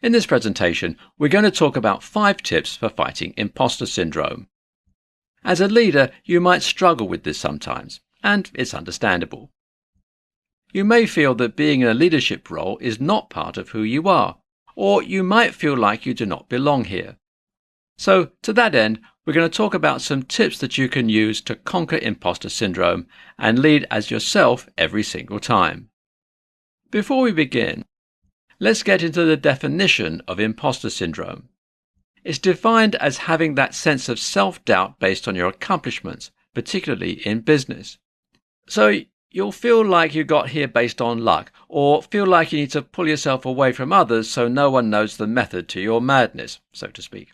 In this presentation, we're going to talk about 5 tips for fighting imposter syndrome. As a leader, you might struggle with this sometimes, and it's understandable. You may feel that being in a leadership role is not part of who you are, or you might feel like you do not belong here. So, to that end, we're going to talk about some tips that you can use to conquer imposter syndrome and lead as yourself every single time. Before we begin, let's get into the definition of imposter syndrome. It's defined as having that sense of self-doubt based on your accomplishments, particularly in business. So you'll feel like you got here based on luck, or feel like you need to pull yourself away from others so no one knows the method to your madness, so to speak.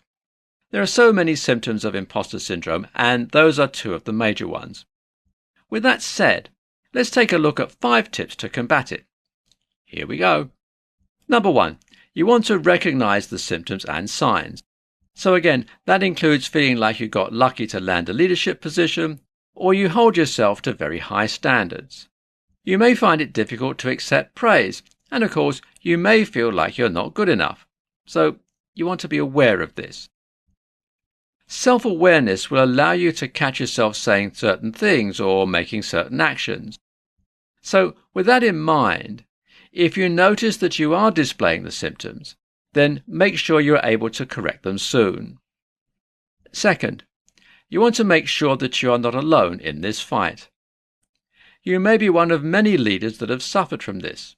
There are so many symptoms of imposter syndrome, and those are 2 of the major ones. With that said, let's take a look at 5 tips to combat it. Here we go. Number 1, you want to recognize the symptoms and signs. So again, that includes feeling like you got lucky to land a leadership position, or you hold yourself to very high standards. You may find it difficult to accept praise, and of course, you may feel like you're not good enough. So you want to be aware of this. Self-awareness will allow you to catch yourself saying certain things or making certain actions. So with that in mind, if you notice that you are displaying the symptoms, then make sure you're able to correct them soon. Second, you want to make sure that you are not alone in this fight. You may be one of many leaders that have suffered from this.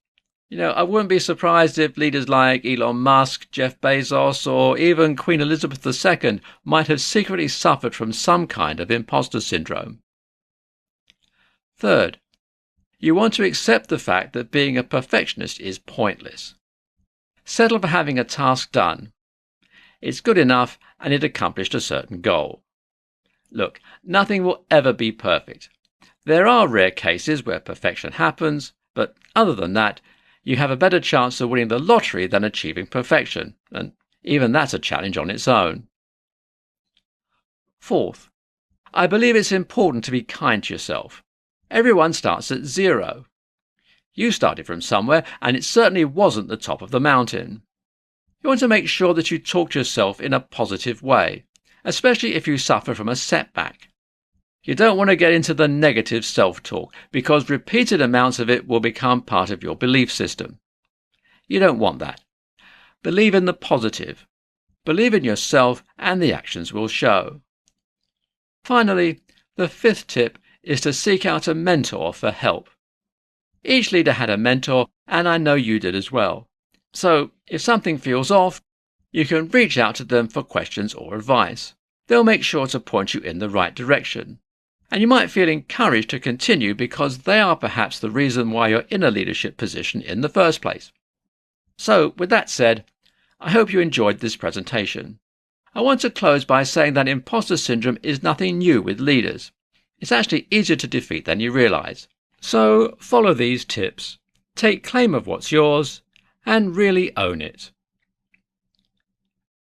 I wouldn't be surprised if leaders like Elon Musk, Jeff Bezos, or even Queen Elizabeth II might have secretly suffered from some kind of imposter syndrome. Third, you want to accept the fact that being a perfectionist is pointless. Settle for having a task done. It's good enough and it accomplished a certain goal. Look, nothing will ever be perfect. There are rare cases where perfection happens, but other than that, you have a better chance of winning the lottery than achieving perfection, and even that's a challenge on its own. Fourth, I believe it's important to be kind to yourself. Everyone starts at 0. You started from somewhere, and it certainly wasn't the top of the mountain. You want to make sure that you talk to yourself in a positive way, especially if you suffer from a setback. You don't want to get into the negative self-talk, because repeated amounts of it will become part of your belief system. You don't want that. Believe in the positive. Believe in yourself, and the actions will show. Finally, the 5th tip is to seek out a mentor for help. Each leader had a mentor, and I know you did as well. So, if something feels off, you can reach out to them for questions or advice. They'll make sure to point you in the right direction. And you might feel encouraged to continue because they are perhaps the reason why you're in a leadership position in the first place. So, with that said, I hope you enjoyed this presentation. I want to close by saying that imposter syndrome is nothing new with leaders. It's actually easier to defeat than you realize. So, follow these tips, take claim of what's yours, and really own it.